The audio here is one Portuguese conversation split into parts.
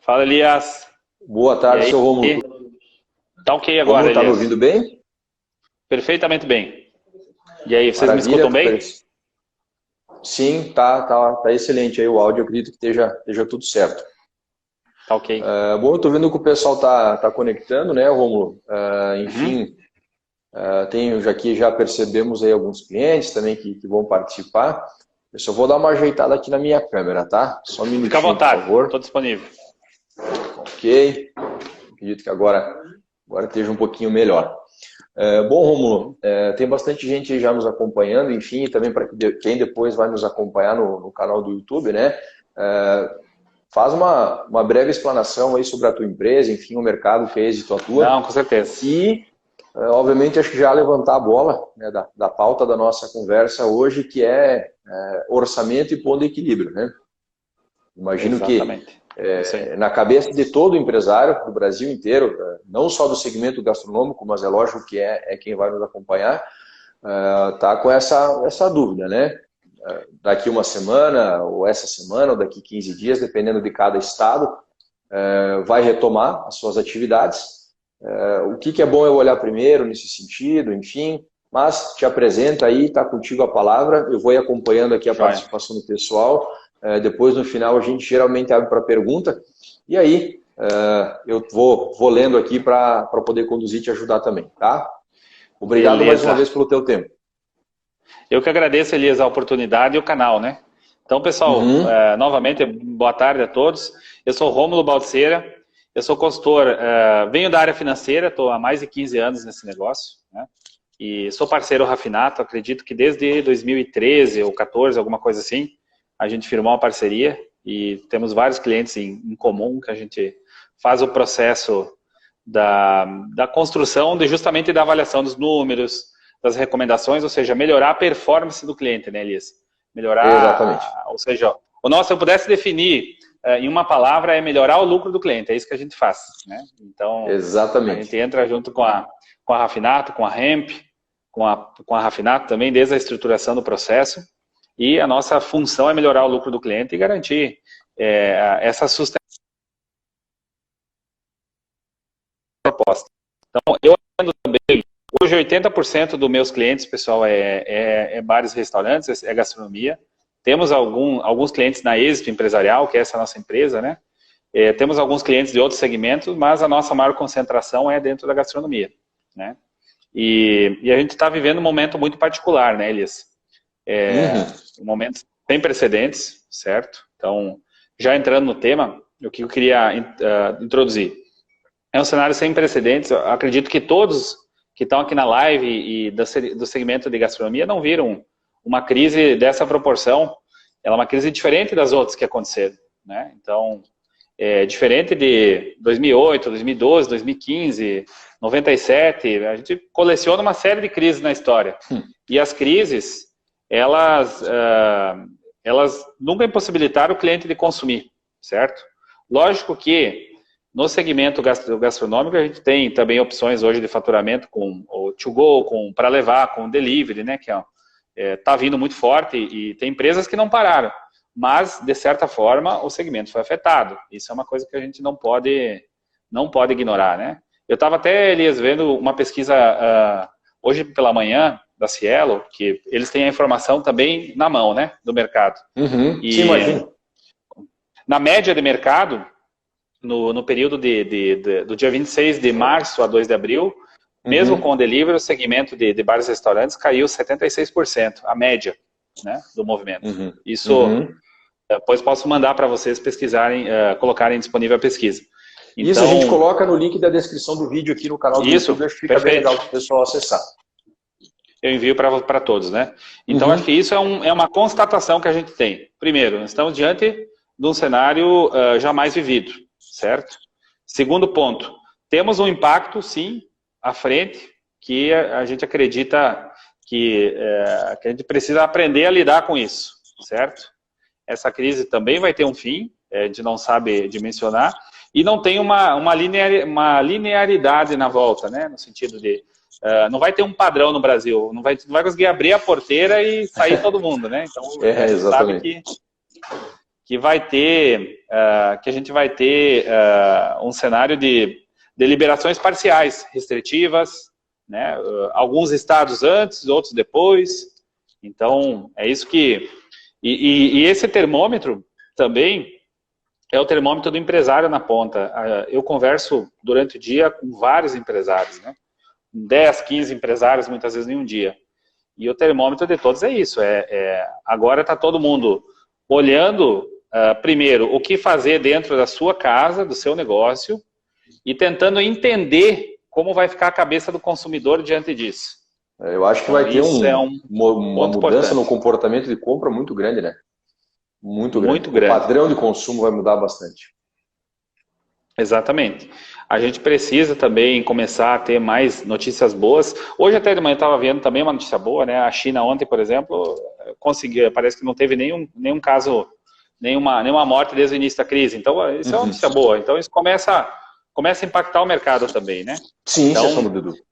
Fala, Elias. Boa tarde, seu Rômulo. Tá ok agora, Rômulo, tá me Elias? ouvindo bem? Perfeitamente bem. E aí, vocês me Maravilha. escutam bem? Sim, tá excelente aí o áudio, eu acredito que esteja tudo certo. Tá ok. Bom, eu tô vendo que o pessoal tá conectando, né, Rômulo? Enfim, já percebemos aí alguns clientes também que vão participar. Eu só vou dar uma ajeitada aqui na minha câmera, tá? Só um Fica à minutinho, por vontade, favor. estou disponível. Ok. Acredito que agora esteja um pouquinho melhor. Bom, Rômulo, tem bastante gente já nos acompanhando, enfim, e também para quem depois vai nos acompanhar no canal do YouTube, né? Faz uma breve explanação aí sobre a tua empresa, enfim, o mercado que a Êxito atua. Não, com certeza. E, obviamente, acho que já levantar a bola, né, da pauta da nossa conversa hoje, que é orçamento e ponto de equilíbrio, né? Imagino que Exatamente. Isso aí. na cabeça de todo empresário do Brasil inteiro, não só do segmento gastronômico, mas é lógico que é quem vai nos acompanhar, tá com essa dúvida, né? Daqui uma semana, ou essa semana, ou daqui 15 dias, dependendo de cada estado, vai retomar as suas atividades. O que é bom eu olhar primeiro nesse sentido, enfim, mas te apresenta aí, tá contigo a palavra, eu vou ir acompanhando aqui a participação do pessoal. Depois, no final, a gente geralmente abre para pergunta. E aí, eu vou lendo aqui para poder conduzir e te ajudar também, tá? Obrigado mais uma vez pelo teu tempo. Eu que agradeço, Elias, a oportunidade e o canal, né? Então, pessoal, novamente, boa tarde a todos. Eu sou Rômulo Baltzeira, eu sou consultor, venho da área financeira, estou há mais de 15 anos nesse negócio, né? E sou parceiro Rafinato, acredito que desde 2013 ou 14, alguma coisa assim, a gente firmou uma parceria e temos vários clientes em comum que a gente faz o processo da construção justamente da avaliação dos números, das recomendações, ou seja, melhorar a performance do cliente, né, Elias? Exatamente. Ou seja, se eu pudesse definir em uma palavra, é melhorar o lucro do cliente, é isso que a gente faz, né? Então, exatamente. A gente entra junto com a Rafinato, com a Hemp, com a Rafinato também, desde a estruturação do processo, e a nossa função é melhorar o lucro do cliente e garantir essa sustentabilidade proposta. Então, eu atendo também, hoje 80% dos meus clientes, pessoal, é bares e restaurantes, é gastronomia. Temos alguns clientes na Êxito Empresarial, que é essa nossa empresa, né? Temos alguns clientes de outros segmentos, mas a nossa maior concentração é dentro da gastronomia, né? E a gente está vivendo um momento muito particular, né, Elias? Um momento sem precedentes, certo? Então, já entrando no tema, o que eu queria introduzir. É um cenário sem precedentes. Eu acredito que todos que estão aqui na live e do segmento de gastronomia não viram uma crise dessa proporção. Ela é uma crise diferente das outras que aconteceram, né? Então, diferente de 2008, 2012, 2015, 97, a gente coleciona uma série de crises na história. E as crises, elas nunca impossibilitaram o cliente de consumir, certo? Lógico que no segmento gastronômico, a gente tem também opções hoje de faturamento com o to-go, com para levar, com delivery, né, que está vindo muito forte e tem empresas que não pararam, mas, de certa forma, o segmento foi afetado. Isso é uma coisa que a gente não pode ignorar, né? Eu estava até, Elias, vendo uma pesquisa hoje pela manhã da Cielo, que eles têm a informação também na mão, né, do mercado. Sim, imagino. Na média de mercado, no período do dia 26 de março a 2 de abril, mesmo com o delivery, o segmento de bares e restaurantes caiu 76%, a média, né, do movimento. Isso, depois posso mandar para vocês pesquisarem, colocarem disponível a pesquisa. Então, isso a gente coloca no link da descrição do vídeo aqui no canal do YouTube, acho que fica bem legal para o pessoal acessar. Eu envio para todos, né? Então, acho que isso é uma constatação que a gente tem. Primeiro, nós estamos diante de um cenário jamais vivido, certo? Segundo ponto, temos um impacto, sim, à frente, que a gente acredita que a gente precisa aprender a lidar com isso, certo? Essa crise também vai ter um fim, a gente não sabe dimensionar, e não tem uma linearidade na volta, né? No sentido de, não vai ter um padrão no Brasil, não vai conseguir abrir a porteira e sair todo mundo, né? Então, a gente sabe que que a gente vai ter um cenário de liberações parciais, restritivas, né? Alguns estados antes, outros depois. Então, é isso que... E esse termômetro também é o termômetro do empresário na ponta. Eu converso durante o dia com vários empresários, né? 10, 15 empresários, muitas vezes em um dia. E o termômetro de todos é isso. Agora está todo mundo olhando, primeiro, o que fazer dentro da sua casa, do seu negócio, e tentando entender como vai ficar a cabeça do consumidor diante disso. Eu acho que vai ter uma mudança no comportamento de compra muito grande, né? Muito grande. O padrão de consumo vai mudar bastante. Exatamente. A gente precisa também começar a ter mais notícias boas. Hoje até de manhã eu estava vendo também uma notícia boa, né? A China ontem, por exemplo, conseguiu, parece que não teve nenhum caso, nenhuma morte desde o início da crise. Então, isso é uma notícia boa. Então, isso começa a impactar o mercado também, né? Sim, então, sem sombra de dúvida.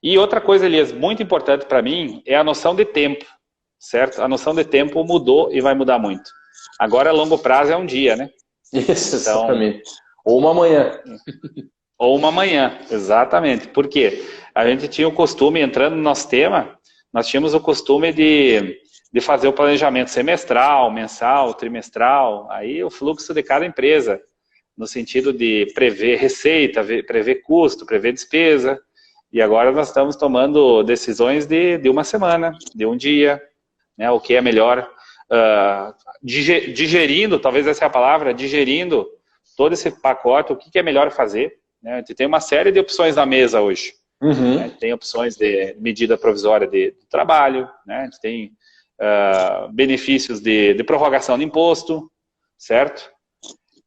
E outra coisa, Elias, muito importante para mim, é a noção de tempo, certo? A noção de tempo mudou e vai mudar muito. Agora, a longo prazo é um dia, né? Isso, exatamente. Ou uma manhã. Ou uma manhã, exatamente. Por quê? A gente tinha o costume, entrando no nosso tema, nós tínhamos o costume de fazer o planejamento semestral, mensal, trimestral, aí o fluxo de cada empresa, no sentido de prever receita, prever custo, prever despesa, e agora nós estamos tomando decisões de uma semana, de um dia, né, o que é melhor, digerindo, talvez essa é a palavra, digerindo todo esse pacote, o que é melhor fazer, né? A gente tem uma série de opções na mesa hoje. Né? Tem opções de medida provisória de trabalho, né? A gente tem benefícios de prorrogação de imposto, certo?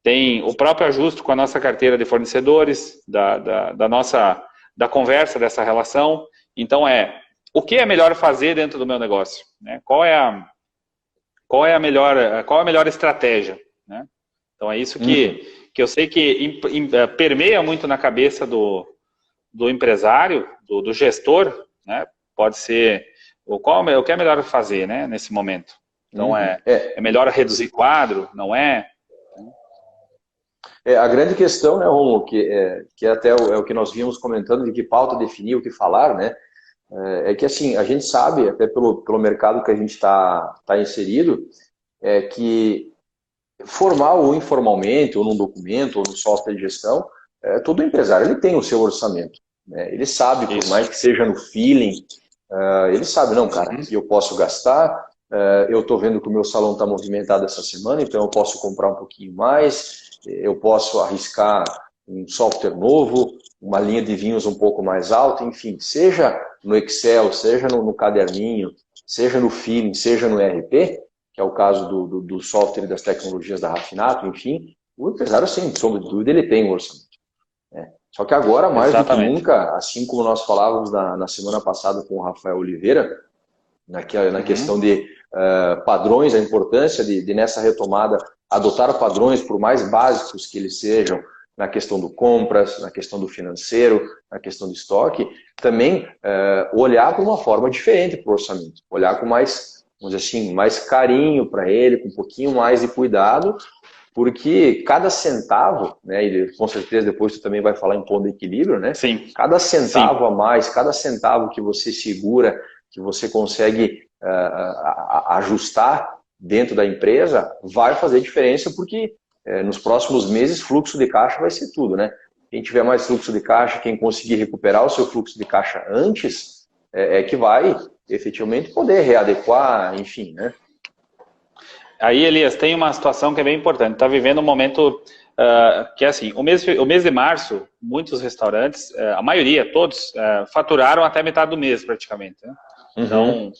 Tem o próprio ajuste com a nossa carteira de fornecedores, da conversa dessa relação. Então, o que é melhor fazer dentro do meu negócio? Né? Qual é a melhor estratégia? Né? Então, é isso que eu sei que permeia muito na cabeça do empresário, do gestor, né? Pode ser o que é melhor fazer, né, nesse momento. Então, é melhor reduzir quadro, não é? A grande questão, né, Romulo, que até é o que nós vínhamos comentando, de que pauta definir, o que falar, né, é que assim, a gente sabe, até pelo mercado que a gente está inserido, que formal ou informalmente, ou num documento, ou no software de gestão, todo empresário ele tem o seu orçamento. Né? Ele sabe, por mais que seja no feeling, ele sabe, não, cara, aqui eu posso gastar, eu estou vendo que o meu salão está movimentado essa semana, então eu posso comprar um pouquinho mais, eu posso arriscar um software novo, uma linha de vinhos um pouco mais alta, enfim, seja no Excel, seja no caderninho, seja no feeling, seja no ERP, que é o caso do software e das tecnologias da Rafinato, enfim, o empresário, sem sombra de dúvida, ele tem um orçamento. Né? Só que agora, mais do que nunca, assim como nós falávamos na semana passada com o Rafael Oliveira, na questão de padrões, a importância de nessa retomada adotar padrões, por mais básicos que eles sejam, na questão do compras, na questão do financeiro, na questão do estoque, também olhar para uma forma diferente para o orçamento, olhar com mais, vamos dizer assim, mais carinho para ele, com um pouquinho mais de cuidado, porque cada centavo, né, e com certeza depois tu também vai falar em ponto de equilíbrio, né? Sim. Cada centavo a mais, cada centavo que você segura, que você consegue ajustar dentro da empresa, vai fazer diferença, porque nos próximos meses fluxo de caixa vai ser tudo, né? Quem tiver mais fluxo de caixa, quem conseguir recuperar o seu fluxo de caixa antes, que vai efetivamente poder readequar, enfim, né? Aí, Elias, tem uma situação que é bem importante. Está vivendo um momento que é assim, o mês de março, muitos restaurantes, a maioria, todos, faturaram até metade do mês praticamente. Né? Então,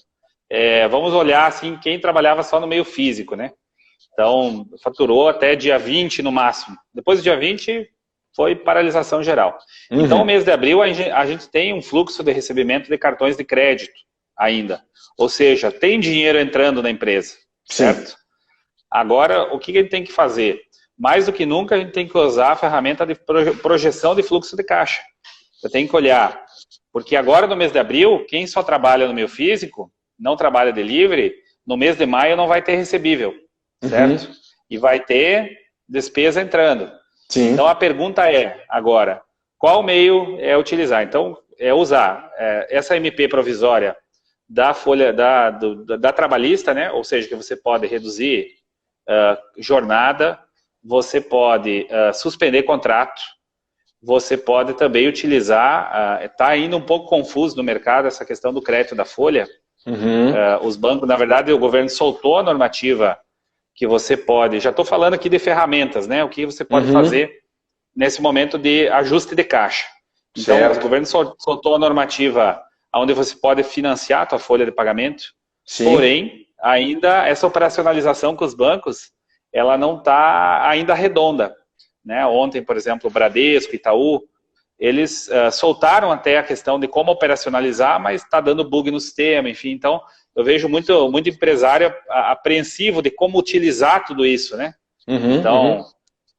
vamos olhar assim, quem trabalhava só no meio físico, né? Então, faturou até dia 20 no máximo. Depois do dia 20, foi paralisação geral. Então, o mês de abril, a gente tem um fluxo de recebimento de cartões de crédito ainda. Ou seja, tem dinheiro entrando na empresa, certo? Sim. Agora, o que a gente tem que fazer? Mais do que nunca, a gente tem que usar a ferramenta de projeção de fluxo de caixa. Eu tenho que olhar, porque agora no mês de abril, quem só trabalha no meio físico, não trabalha delivery, no mês de maio não vai ter recebível, certo? E vai ter despesa entrando. Sim. Então a pergunta é, agora, qual meio é utilizar? Então, é usar essa MP provisória da folha da trabalhista, né? Ou seja, que você pode reduzir jornada, você pode suspender contrato, você pode também utilizar, está indo um pouco confuso no mercado essa questão do crédito da folha. Os bancos, na verdade, o governo soltou a normativa que você pode, já estou falando aqui de ferramentas, né? O que você pode fazer nesse momento de ajuste de caixa. Então, Certo. o governo soltou a normativa onde você pode financiar a tua folha de pagamento, Sim. porém, ainda essa operacionalização com os bancos, ela não está ainda redonda. Né? Ontem, por exemplo, o Bradesco, Itaú, eles soltaram até a questão de como operacionalizar, mas está dando bug no sistema, enfim. Então, eu vejo muito empresário apreensivo de como utilizar tudo isso, né? Então,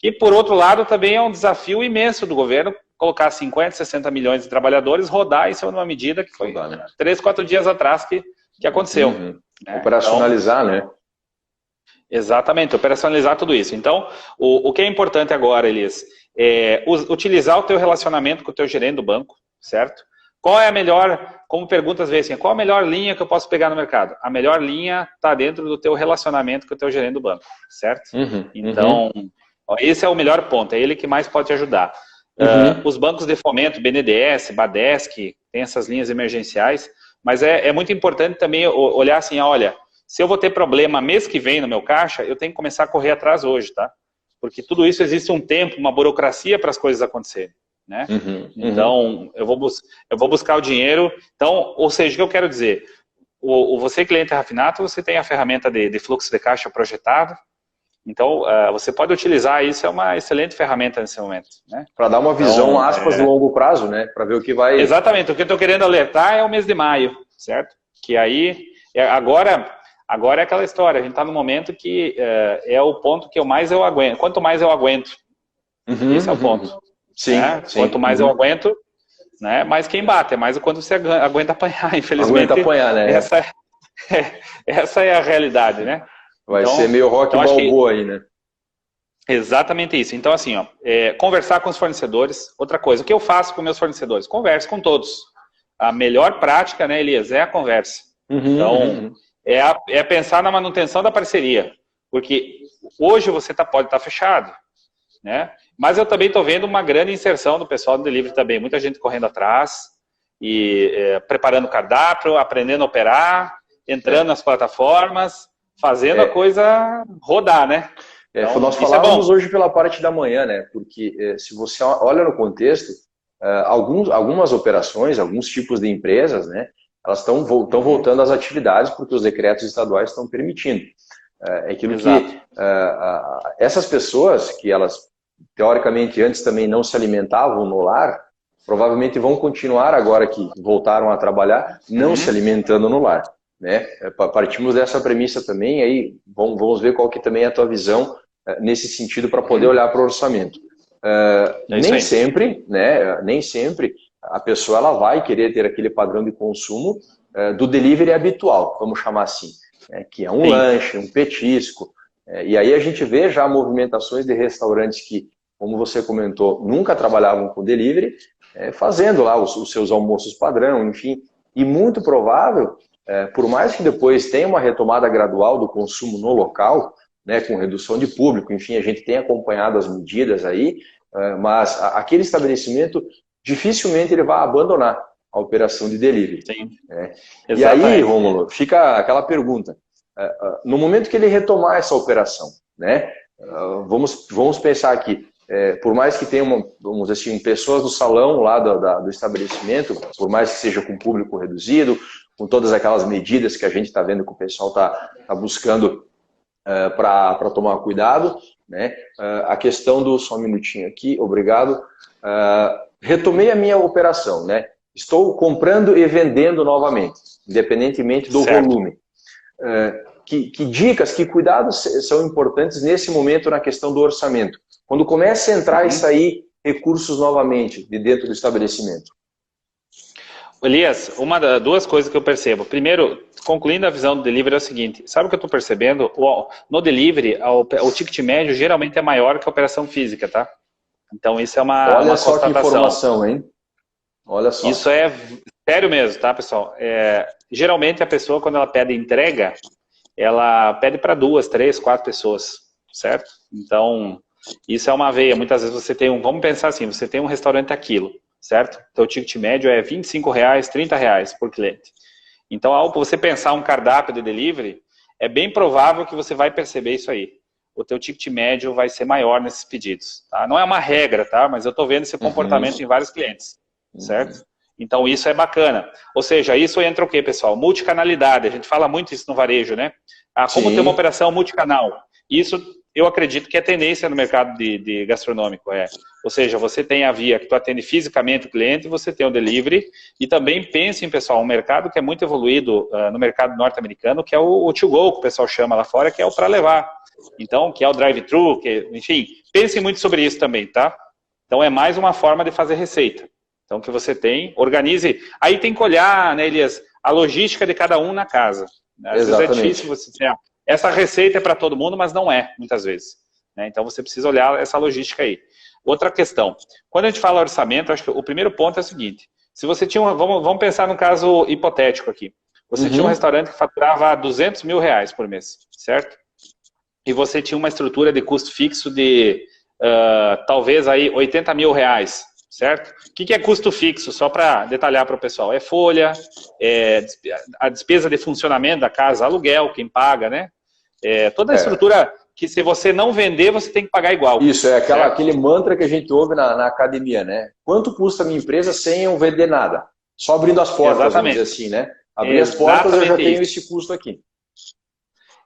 e por outro lado, também é um desafio imenso do governo colocar 50, 60 milhões de trabalhadores, rodar isso numa medida que foi 3, 4 dias atrás que aconteceu. Né? Operacionalizar, então, né? Exatamente, operacionalizar tudo isso. Então, o que é importante agora, Elias, é utilizar o teu relacionamento com o teu gerente do banco, certo? Qual é a melhor, como pergunta às vezes assim, qual a melhor linha que eu posso pegar no mercado? A melhor linha está dentro do teu relacionamento com o teu gerente do banco, certo? Então, esse é o melhor ponto, é ele que mais pode te ajudar. Os bancos de fomento, BNDES, Badesc, tem essas linhas emergenciais, mas é muito importante também olhar assim, olha, se eu vou ter problema mês que vem no meu caixa, eu tenho que começar a correr atrás hoje, tá? Porque tudo isso existe um tempo, uma burocracia para as coisas acontecerem, né? Então, eu vou buscar o dinheiro. Então, ou seja, o que eu quero dizer, você cliente Rafinato, você tem a ferramenta de fluxo de caixa projetado. Então, você pode utilizar isso, é uma excelente ferramenta nesse momento, né? Para dar uma visão, aspas, de longo prazo, né? Para ver o que vai... Exatamente, o que eu estou querendo alertar é o mês de maio, certo? Que aí, agora é aquela história, a gente está no momento que é o ponto que eu aguento. Quanto mais eu aguento, esse é o ponto. Sim, né? sim. Quanto mais eu aguento, né? Mais quem bate, é mais o quanto você aguenta apanhar, infelizmente. Aguenta apanhar, né? Essa é a realidade, né? Vai ser meio rock balboa aí, né? Exatamente isso. Então, assim, ó, conversar com os fornecedores. Outra coisa, o que eu faço com meus fornecedores? Converso com todos. A melhor prática, né, Elias, é a conversa. Então, é pensar na manutenção da parceria. Porque hoje você pode estar fechado, né? Mas eu também estou vendo uma grande inserção do pessoal do delivery também. Muita gente correndo atrás e preparando o cardápio, aprendendo a operar, entrando nas plataformas, fazendo a coisa rodar, né? Então, nós falávamos hoje pela parte da manhã, né? Porque se você olha no contexto, algumas operações, alguns tipos de empresas, né? Elas estão voltando às atividades porque os decretos estaduais estão permitindo. É aquilo que essas pessoas que elas, teoricamente, antes também não se alimentavam no lar, provavelmente vão continuar agora que voltaram a trabalhar, não se alimentando no lar. Né? Partimos dessa premissa também, aí vamos ver qual que também é a tua visão nesse sentido para poder olhar para o orçamento. Nem sempre, né? Nem sempre a pessoa ela vai querer ter aquele padrão de consumo do delivery habitual, vamos chamar assim, que é um lanche, um petisco. E aí a gente vê já movimentações de restaurantes que, como você comentou, nunca trabalhavam com delivery, fazendo lá os seus almoços padrão, enfim, e muito provável, por mais que depois tenha uma retomada gradual do consumo no local, né, com redução de público, enfim, a gente tem acompanhado as medidas aí, mas aquele estabelecimento dificilmente ele vai abandonar a operação de delivery. Sim. E aí, Rômulo, fica aquela pergunta, no momento que ele retomar essa operação, né, vamos pensar aqui, por mais que tenha, vamos dizer assim, pessoas no salão lá do estabelecimento, por mais que seja com público reduzido, com todas aquelas medidas que a gente está vendo que o pessoal está buscando para tomar cuidado, né? A questão do, só um minutinho aqui, obrigado, retomei a minha operação, né? Estou comprando e vendendo novamente, independentemente do volume. Que dicas, que cuidados são importantes nesse momento na questão do orçamento? Quando começa a entrar e sair recursos novamente de dentro do estabelecimento? Elias, duas coisas que eu percebo. Primeiro, concluindo a visão do delivery é o seguinte, sabe o que eu estou percebendo? No delivery, o ticket médio geralmente é maior que a operação física, tá? Então isso é Olha uma só que constatação. informação, hein? Olha só. Isso é sério mesmo, tá, pessoal? Geralmente a pessoa, quando ela pede entrega, ela pede para 2, 3, 4 pessoas, certo? Então, isso é uma veia. Muitas vezes você tem vamos pensar assim, você tem um restaurante a quilo, certo? Então o ticket médio é R$25, R$30 por cliente. Então, ao você pensar um cardápio de delivery, é bem provável que você vai perceber isso aí. O teu ticket médio vai ser maior nesses pedidos. Tá? Não é uma regra, tá? Mas eu estou vendo esse comportamento em vários clientes, certo? Então, isso é bacana. Ou seja, isso entra o quê, pessoal? Multicanalidade. A gente fala muito isso no varejo, né? Como ter uma operação multicanal. Isso, eu acredito que é tendência no mercado de gastronômico. Ou seja, você tem a via que tu atende fisicamente o cliente, você tem o delivery, e também pensem, pessoal, um mercado que é muito evoluído no mercado norte-americano, que é o to-go, que o pessoal chama lá fora, que é o para levar. Então, que é o drive-thru, enfim, pensem muito sobre isso também, tá? Então, é mais uma forma de fazer receita. Então, que você organize. Aí tem que olhar, né, Elias, a logística de cada um na casa. Às vezes é difícil você dizer, essa receita é para todo mundo, mas não é, muitas vezes. Né? Então, você precisa olhar essa logística aí. Outra questão. Quando a gente fala orçamento, acho que o primeiro ponto é o seguinte. Se você tinha vamos pensar num caso hipotético aqui. Você tinha um restaurante que faturava R$200 mil por mês, certo? E você tinha uma estrutura de custo fixo de talvez aí R$80 mil, certo? O que é custo fixo? Só para detalhar para o pessoal. É folha, a despesa de funcionamento da casa, aluguel, quem paga, né? Toda a estrutura que se você não vender, você tem que pagar igual. Isso, aquele mantra que a gente ouve na academia, né? Quanto custa a minha empresa sem eu vender nada? Só abrindo as portas, vamos dizer assim, né? Abrir as portas, eu já tenho esse custo aqui.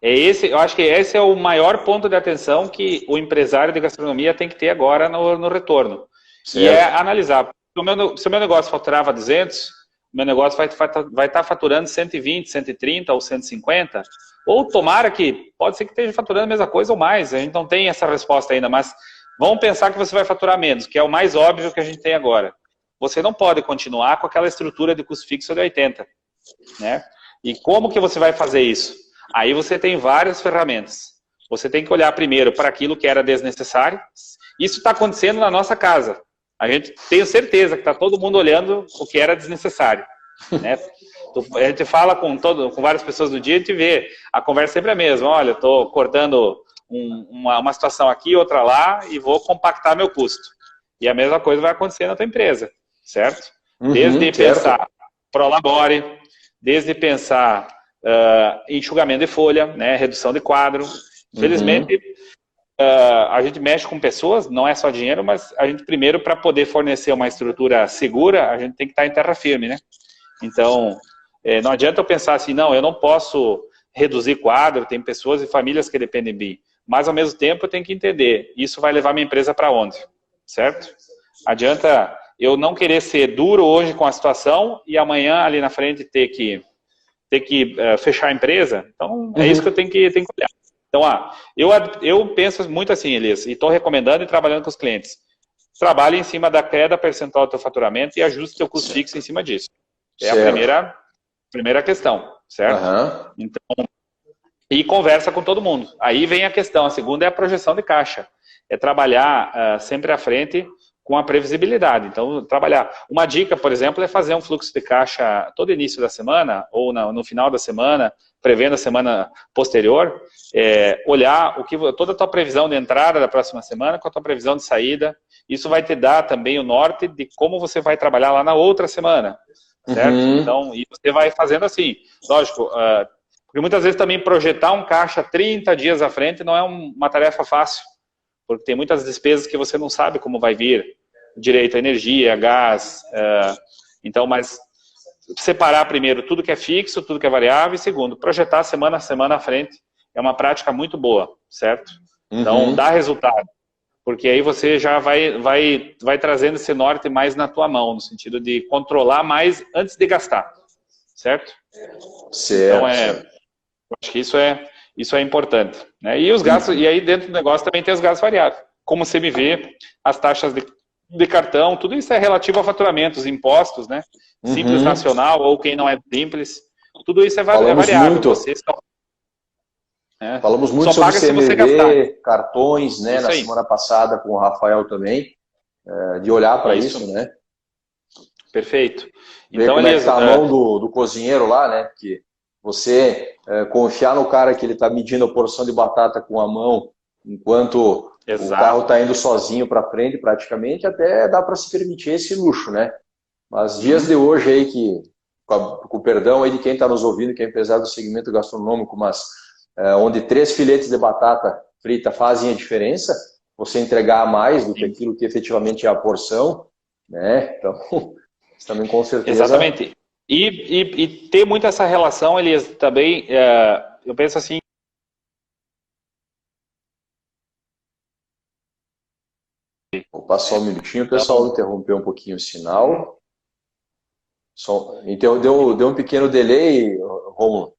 Eu acho que esse é o maior ponto de atenção que o empresário de gastronomia tem que ter agora no retorno. Certo. E é analisar. Se o meu negócio faturava 200, o meu negócio vai estar faturando 120, 130 ou 150, ou tomara que, pode ser que esteja faturando a mesma coisa ou mais, a gente não tem essa resposta ainda, mas vamos pensar que você vai faturar menos, que é o mais óbvio que a gente tem agora. Você não pode continuar com aquela estrutura de custo fixo de 80, né? E como que você vai fazer isso? Aí você tem várias ferramentas. Você tem que olhar primeiro para aquilo que era desnecessário. Isso está acontecendo na nossa casa. A gente tem certeza que está todo mundo olhando o que era desnecessário. Né? A gente fala com várias pessoas no dia, a gente vê, a conversa sempre é a mesma. Olha, estou cortando uma situação aqui, outra lá, e vou compactar meu custo. E a mesma coisa vai acontecer na tua empresa, certo? Desde pensar Prolabore, desde pensar enxugamento de folha, né, redução de quadro. Felizmente, a gente mexe com pessoas, não é só dinheiro, mas a gente primeiro, para poder fornecer uma estrutura segura, a gente tem que estar em terra firme, né? Então, não adianta eu pensar assim, não, eu não posso reduzir quadro, tem pessoas e famílias que dependem de mim, mas ao mesmo tempo eu tenho que entender, isso vai levar minha empresa para onde, certo? Adianta eu não querer ser duro hoje com a situação e amanhã ali na frente ter que fechar a empresa, então é isso que eu tenho que olhar. Então, eu penso muito assim, Elias, e estou recomendando e trabalhando com os clientes. Trabalhe em cima da queda percentual do teu faturamento e ajuste o teu custo fixo em cima disso. É a primeira questão, certo? Então, e conversa com todo mundo. Aí vem a questão, a segunda é a projeção de caixa. É trabalhar sempre à frente com a previsibilidade. Então, trabalhar. Uma dica, por exemplo, é fazer um fluxo de caixa todo início da semana ou no final da semana, prevendo a semana posterior, olhar toda a tua previsão de entrada da próxima semana com a tua previsão de saída. Isso vai te dar também o norte de como você vai trabalhar lá na outra semana, certo? Então, e você vai fazendo assim. Lógico, porque muitas vezes também projetar um caixa 30 dias à frente não é uma tarefa fácil, porque tem muitas despesas que você não sabe como vai vir, direito à energia, gás, então, mas separar primeiro tudo que é fixo, tudo que é variável, e segundo, projetar semana a semana à frente, é uma prática muito boa, certo? Então, dá resultado, porque aí você já vai trazendo esse norte mais na tua mão, no sentido de controlar mais antes de gastar, certo? Então, acho que isso é importante, né? E os gastos, e aí dentro do negócio também tem os gastos variáveis, como CMV, as taxas de cartão, tudo isso é relativo a faturamentos, impostos, né? Simples nacional ou quem não é simples, tudo isso é variável. Muito. Falamos muito sobre CMV, cartões, né? Na semana passada com o Rafael também, de olhar para isso, né? Perfeito. Então, como é que tá a mão do cozinheiro lá, né? Que você confiar no cara que ele está medindo a porção de batata com a mão, enquanto o carro está indo sozinho para frente, praticamente, até dá para se permitir esse luxo, né? Mas dias de hoje aí que, com o perdão aí de quem está nos ouvindo, que é empresário do segmento gastronômico, mas onde 3 filetes de batata frita fazem a diferença, você entregar mais do que aquilo que efetivamente é a porção, né? Então, também com certeza... Exatamente. E ter muito essa relação, Elias, também, eu penso assim... Vou passar um minutinho, o pessoal interrompeu um pouquinho o sinal. Então, deu um pequeno delay, Romulo.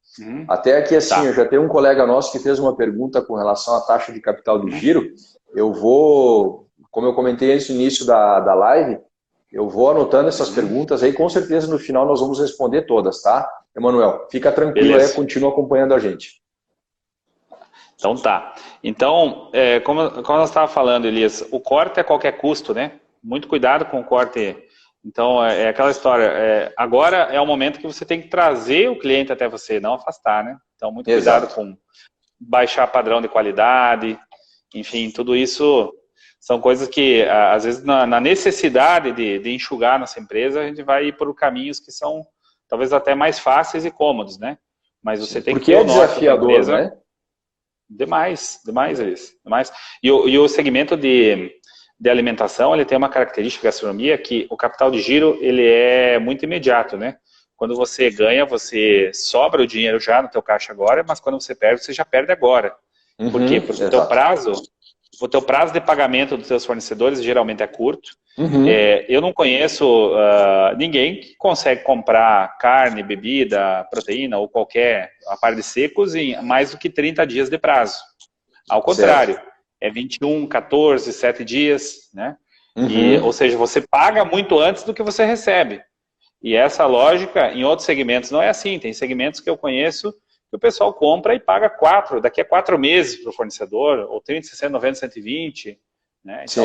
Até aqui, assim, eu já tenho um colega nosso que fez uma pergunta com relação à taxa de capital de giro. Eu vou, como eu comentei antes no início da live, eu vou anotando essas perguntas aí, com certeza no final nós vamos responder todas, tá? Emanuel, fica tranquilo aí, continua acompanhando a gente. Então tá. Então, como nós estávamos falando, Elias, o corte é a qualquer custo, né? Muito cuidado com o corte. Então, é aquela história. Agora é o momento que você tem que trazer o cliente até você, não afastar, né? Então, muito cuidado com baixar padrão de qualidade. Enfim, tudo isso são coisas que, às vezes, na necessidade de enxugar nossa empresa, a gente vai ir por caminhos que são talvez até mais fáceis e cômodos, né? Mas você tem que ter o norte desafiador, da empresa, né? Demais, Elias. Demais. E o segmento de alimentação, ele tem uma característica de gastronomia que o capital de giro, ele é muito imediato, né? Quando você ganha, você sobra o dinheiro já no teu caixa agora, mas quando você perde, você já perde agora. Por quê? Porque o teu prazo de pagamento dos teus fornecedores geralmente é curto. Eu não conheço ninguém que consegue comprar carne, bebida, proteína ou qualquer aparelho de secos em mais do que 30 dias de prazo. Ao contrário, é 21, 14, 7 dias, né? Ou seja, você paga muito antes do que você recebe. E essa lógica, em outros segmentos, não é assim. Tem segmentos que eu conheço que o pessoal compra e paga daqui a 4 meses para o fornecedor, ou 30, 60, 90, 120. Né? Então,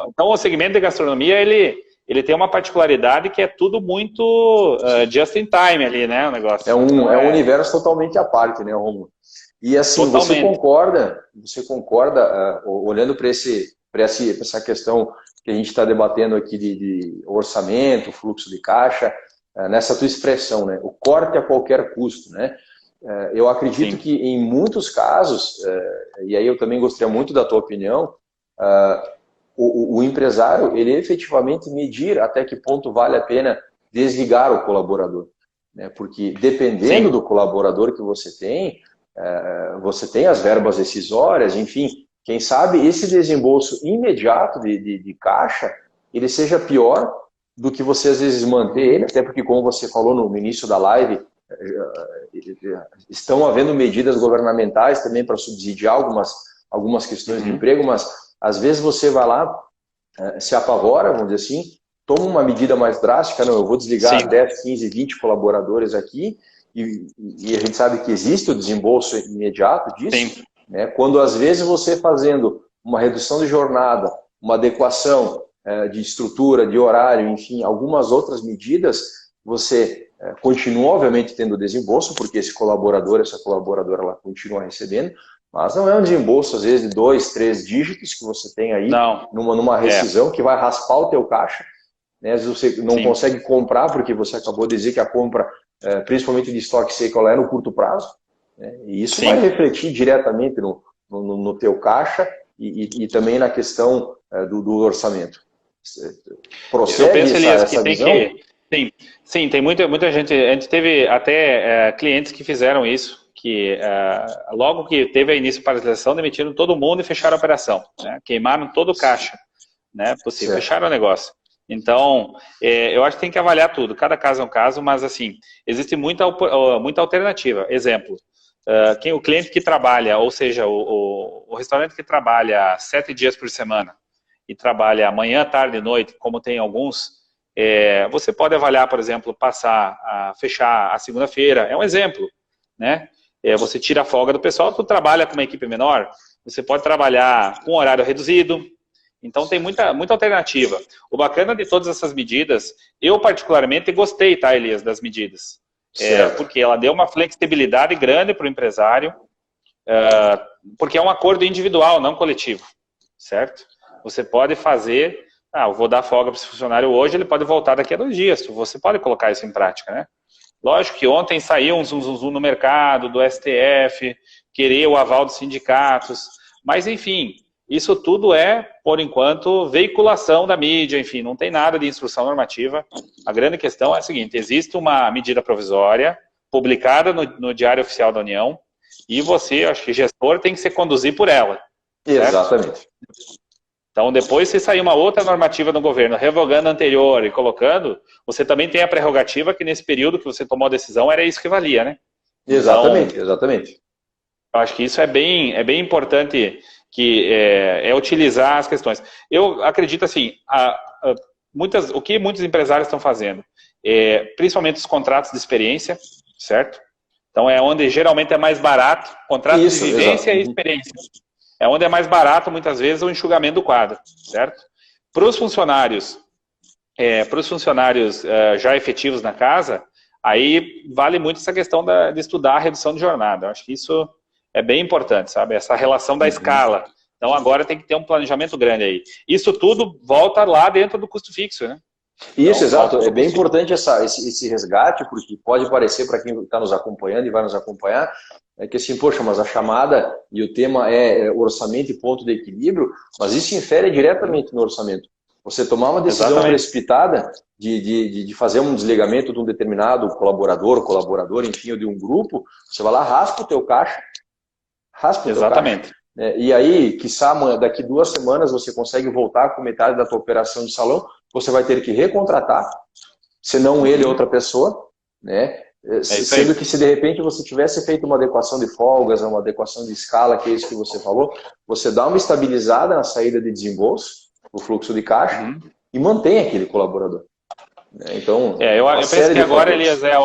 então, o segmento de gastronomia, ele tem uma particularidade que é tudo muito just in time ali, né, o negócio. É um universo totalmente à parte, né, Romulo? E assim, você concorda olhando para essa questão que a gente está debatendo aqui de orçamento, fluxo de caixa, nessa tua expressão, né? O corte a qualquer custo, né? Eu acredito que em muitos casos, e aí eu também gostaria muito da tua opinião, o empresário, ele efetivamente medir até que ponto vale a pena desligar o colaborador, né? Porque dependendo do colaborador que você tem as verbas decisórias, enfim, quem sabe esse desembolso imediato de caixa, ele seja pior do que você às vezes manter ele, até porque, como você falou no início da live, estão havendo medidas governamentais também para subsidiar algumas questões de emprego, mas às vezes você vai lá, se apavora, vamos dizer assim, toma uma medida mais drástica, não, eu vou desligar 10, 15, 20 colaboradores aqui, e a gente sabe que existe o desembolso imediato disso, né? Quando às vezes você fazendo uma redução de jornada, uma adequação de estrutura, de horário, enfim, algumas outras medidas, você continua obviamente tendo desembolso, porque esse colaborador, essa colaboradora, ela continua recebendo, mas não é um desembolso às vezes de 2, 3 dígitos que você tem aí numa rescisão que vai raspar o teu caixa, né? Às vezes você não consegue comprar porque você acabou de dizer que a compra, principalmente de estoque seco, ela é no curto prazo, né? E isso vai refletir diretamente no teu caixa e também na questão do orçamento. Eu penso, Elias, que tem que... Sim, tem muita gente. A gente teve até clientes que fizeram isso, que logo que teve a início de paralisação, demitiram todo mundo e fecharam a operação, né? Queimaram todo o caixa, né? Possível, fecharam o negócio. Então, eu acho que tem que avaliar tudo. Cada caso é um caso, mas assim, existe muita alternativa. Exemplo, o cliente que trabalha, ou seja, o restaurante que trabalha 7 dias por semana, e trabalha manhã, tarde e noite, como tem alguns, você pode avaliar, por exemplo, fechar a segunda-feira, é um exemplo, né? Você tira a folga do pessoal, tu trabalha com uma equipe menor, você pode trabalhar com horário reduzido, então tem muita alternativa. O bacana de todas essas medidas, eu particularmente gostei, tá, Elias, das medidas, porque ela deu uma flexibilidade grande para o empresário, porque é um acordo individual, não coletivo, certo? Você pode fazer, eu vou dar folga para esse funcionário hoje, ele pode voltar daqui a 2 dias, você pode colocar isso em prática, né? Lógico que ontem saiu um zum no mercado, do STF, querer o aval dos sindicatos, mas enfim, isso tudo por enquanto, veiculação da mídia, enfim, não tem nada de instrução normativa. A grande questão é a seguinte, existe uma medida provisória, publicada no Diário Oficial da União, e você, acho que gestor, tem que se conduzir por ela. Certo? Exatamente. Então, depois, se sair uma outra normativa do governo, revogando a anterior e colocando, você também tem a prerrogativa que nesse período que você tomou a decisão, era isso que valia, né? Exatamente, então, exatamente. Eu acho que isso é bem importante, que utilizar as questões. Eu acredito assim, o que muitos empresários estão fazendo, principalmente os contratos de experiência, certo? Então, é onde geralmente é mais barato, contrato de vivência e experiência. É onde é mais barato, muitas vezes, o enxugamento do quadro, certo? Para os funcionários, já efetivos na casa, aí vale muito essa questão de estudar a redução de jornada. Eu acho que isso é bem importante, sabe? Essa relação da escala. Então, agora tem que ter um planejamento grande aí. Isso tudo volta lá dentro do custo fixo, né? Isso, então, exato. É bem importante esse resgate, porque pode parecer para quem está nos acompanhando e vai nos acompanhar, que assim, poxa, mas a chamada e o tema é orçamento e ponto de equilíbrio, mas isso infere diretamente no orçamento. Você tomar uma decisão precipitada de fazer um desligamento de um determinado colaborador, enfim, ou de um grupo, você vai lá, raspa o teu caixa. Exatamente. E aí, quiçá, daqui 2 semanas você consegue voltar com metade da tua operação de salão, você vai ter que recontratar, se não ele, outra pessoa, né? Sendo que se de repente você tivesse feito uma adequação de folgas, uma adequação de escala, que é isso que você falou, você dá uma estabilizada na saída de desembolso, o fluxo de caixa, e mantém aquele colaborador. Então, eu penso que agora, Elias, é a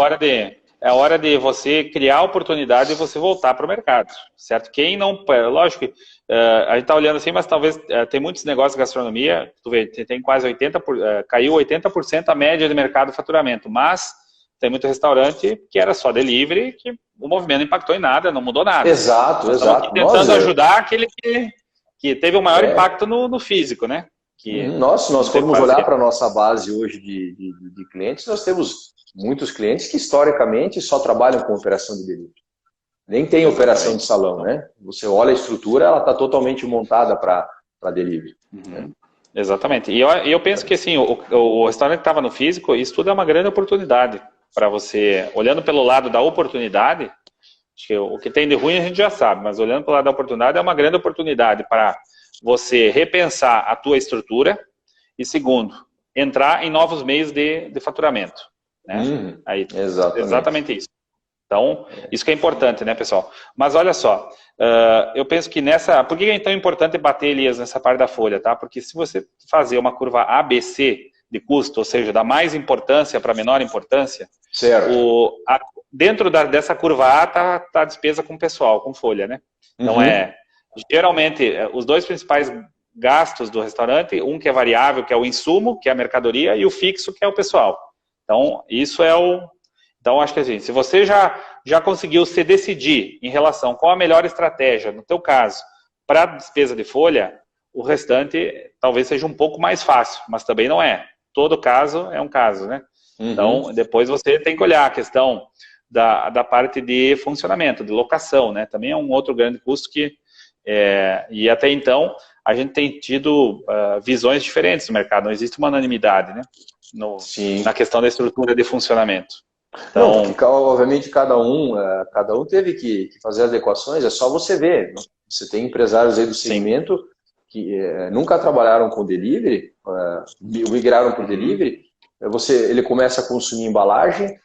hora de você criar a oportunidade e você voltar para o mercado, certo? Quem não... Lógico que a gente está olhando assim, mas talvez tem muitos negócios de gastronomia, tu vê, tem quase 80%, caiu 80% a média de mercado de faturamento, mas tem muito restaurante que era só delivery, que o movimento não impactou em nada, não mudou nada. Exato. Estamos aqui tentando ajudar aquele que teve o maior impacto no físico, né? Nós formos olhar para a nossa base hoje de clientes, nós temos muitos clientes que historicamente só trabalham com operação de delivery. Nem tem operação de salão, né? Você olha a estrutura, ela está totalmente montada para delivery. Né? Exatamente. E eu penso que assim, o restaurante que estava no físico, isso tudo é uma grande oportunidade para você, olhando pelo lado da oportunidade, acho que o que tem de ruim a gente já sabe, mas olhando pelo lado da oportunidade, é uma grande oportunidade para você repensar a tua estrutura e, segundo, entrar em novos meios de faturamento. Né? Aí, exatamente isso. Então, isso que é importante, né, pessoal? Mas olha só, eu penso que por que é tão importante bater, Elias, nessa parte da folha, tá? Porque se você fazer uma curva ABC de custo, ou seja, da mais importância para menor importância, certo. Dentro dessa curva A tá a despesa com pessoal, com folha, né? Então, geralmente, os 2 principais gastos do restaurante, um que é variável, que é o insumo, que é a mercadoria, e o fixo, que é o pessoal. Então, isso é Então, acho que assim, se você já conseguiu se decidir em relação com a melhor estratégia, no teu caso, para a despesa de folha, o restante talvez seja um pouco mais fácil, mas também não é. Todo caso é um caso, né? Então, depois você tem que olhar a questão da parte de funcionamento, de locação, né? Também é um outro grande custo que... e até então, a gente tem tido visões diferentes no mercado, não existe uma unanimidade, né? Na questão da estrutura de funcionamento. Então, não, obviamente cada um teve que fazer adequações, é só você ver. Você tem empresários aí do segmento que nunca trabalharam com delivery, migraram para o delivery, ele começa a consumir embalagem,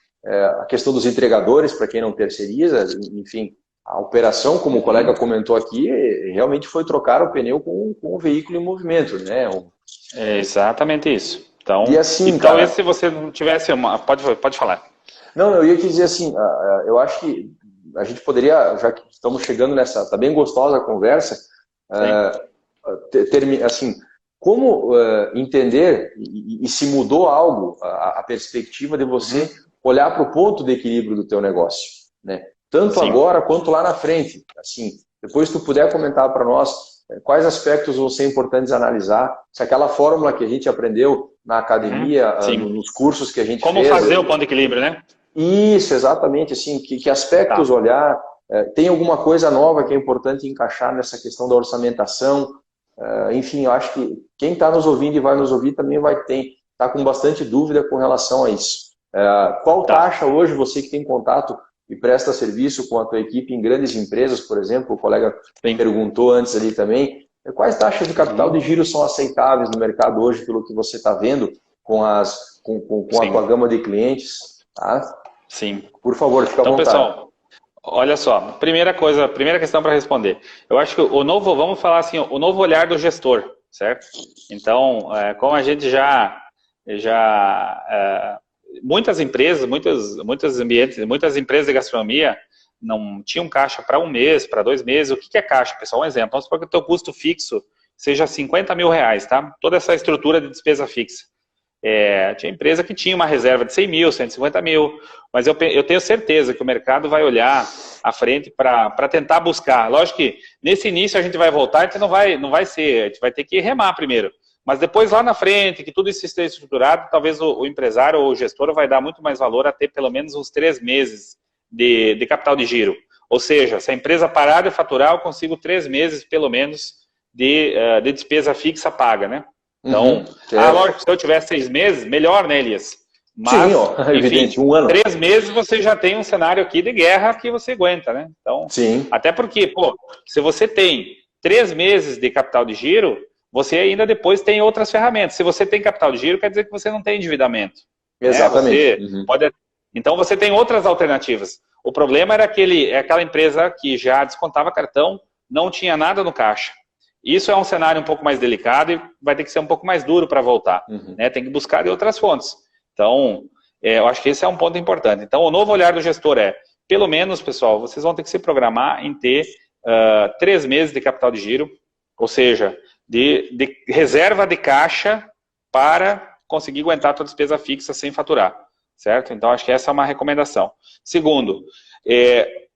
a questão dos entregadores, para quem não terceiriza, enfim, A operação, como o colega comentou aqui, realmente foi trocar o pneu com o veículo em movimento, né? É exatamente isso. Então, E assim, talvez cara, se você não tivesse uma... Pode falar. não, eu ia te dizer assim, eu acho que a gente poderia, já que estamos chegando nessa, tá bem gostosa a conversa, Sim. assim, como entender e se mudou algo, a perspectiva de você olhar para o ponto de equilíbrio do teu negócio, né? Tanto Sim. agora quanto lá na frente. Assim, depois tu puder comentar para nós quais aspectos vão ser importantes analisar, se aquela fórmula que a gente aprendeu na academia, Sim. nos cursos que a gente Como fez. fazer o ponto de equilíbrio, né? Isso, exatamente, assim, que aspectos Tá. olhar, tem alguma coisa nova que é importante encaixar nessa questão da orçamentação, enfim, eu acho que quem está nos ouvindo e vai nos ouvir também vai tá com bastante dúvida com relação a isso. Qual Tá. taxa hoje, você que tem contato e presta serviço com a tua equipe em grandes empresas, por exemplo, o colega Sim. perguntou antes ali também, quais taxas de capital de giro são aceitáveis no mercado hoje, pelo que você está vendo com a tua gama de clientes, tá? Sim. Por favor, fica à Então, vontade. pessoal, olha só, primeira questão para responder. Eu acho que vamos falar assim, o novo olhar do gestor, certo? Então, como a gente muitas empresas, muitos ambientes, muitas empresas de gastronomia não tinham caixa para um mês, para 2 meses. O que é caixa, pessoal? Um exemplo. Vamos supor que o teu custo fixo seja R$50 mil, tá? Toda essa estrutura de despesa fixa. Tinha empresa que tinha uma reserva de 100 mil, 150 mil, mas eu tenho certeza que o mercado vai olhar à frente para tentar buscar. Lógico que nesse início a gente vai voltar, a gente não vai ser, a gente vai ter que remar primeiro. Mas depois lá na frente, que tudo isso esteja estruturado, talvez o empresário ou o gestor vai dar muito mais valor a ter pelo menos uns 3 meses de capital de giro. Ou seja, se a empresa parar de faturar, eu consigo 3 meses pelo menos de despesa fixa paga, né? Então, lógico, se eu tivesse 6 meses, melhor, né, Elias? Mas, sim, ó, evidente, enfim, um ano. 3 meses você já tem um cenário aqui de guerra que você aguenta, né? Então, sim. Até porque, se você tem 3 meses de capital de giro, você ainda depois tem outras ferramentas. Se você tem capital de giro, quer dizer que você não tem endividamento. Exatamente. Né? Então, você tem outras alternativas. O problema era aquela empresa que já descontava cartão, não tinha nada no caixa. Isso é um cenário um pouco mais delicado e vai ter que ser um pouco mais duro para voltar. Né? Tem que buscar de outras fontes. Então, eu acho que esse é um ponto importante. Então, o novo olhar do gestor pelo menos, pessoal, vocês vão ter que se programar em ter 3 meses de capital de giro, ou seja, de reserva de caixa para conseguir aguentar a tua despesa fixa sem faturar. Certo? Então, acho que essa é uma recomendação. Segundo,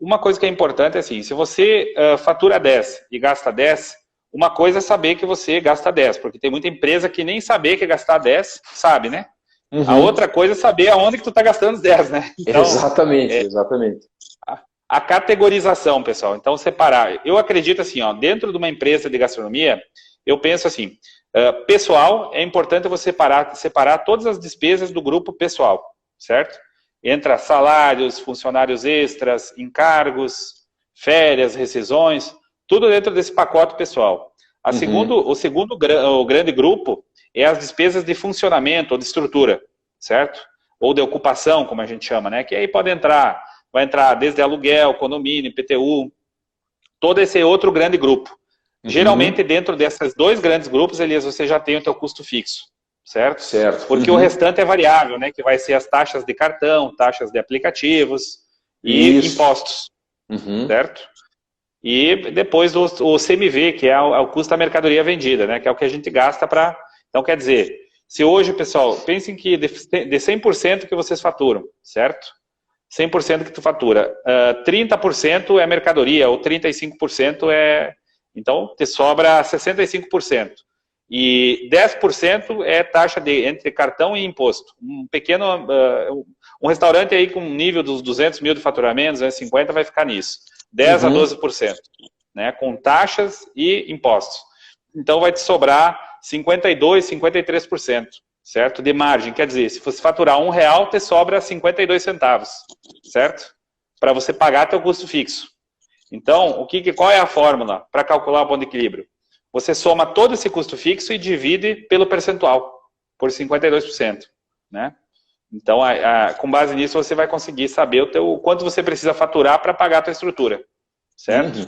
uma coisa que é importante é assim, se você fatura 10 e gasta 10, uma coisa é saber que você gasta 10, porque tem muita empresa que nem saber que gastar 10, sabe, né? A outra coisa é saber aonde que tu está gastando os 10, né? Então, exatamente. A categorização, pessoal. Então, separar. Eu acredito assim, dentro de uma empresa de gastronomia, eu penso assim, pessoal, é importante você separar todas as despesas do grupo pessoal, certo? Entra salários, funcionários extras, encargos, férias, rescisões, tudo dentro desse pacote pessoal. O grande grupo é as despesas de funcionamento ou de estrutura, certo? Ou de ocupação, como a gente chama, né? Que aí vai entrar desde aluguel, condomínio, IPTU, todo esse outro grande grupo. Geralmente, dentro desses 2 grandes grupos, Elias, você já tem o teu custo fixo, certo? Porque o restante é variável, né? Que vai ser as taxas de cartão, taxas de aplicativos e impostos, certo? E depois o CMV, que é o custo da mercadoria vendida, né? Que é o que a gente gasta para... Então, quer dizer, se hoje, pessoal, pensem que de 100% que vocês faturam, certo? 100% que tu fatura, 30% é mercadoria, ou 35% Então, te sobra 65%. E 10% é taxa entre cartão e imposto. Um restaurante aí com um nível dos 200 mil de faturamento, 250, vai ficar nisso. 10% a 12%, né, com taxas e impostos. Então, vai te sobrar 52%, 53%, certo? De margem. Quer dizer, se você faturar R$1, te sobra 52 centavos, certo? Para você pagar teu custo fixo. Então, qual é a fórmula para calcular o ponto de equilíbrio? Você soma todo esse custo fixo e divide pelo percentual, por 52%. Né? Então, com base nisso, você vai conseguir saber o quanto você precisa faturar para pagar a tua estrutura. certo?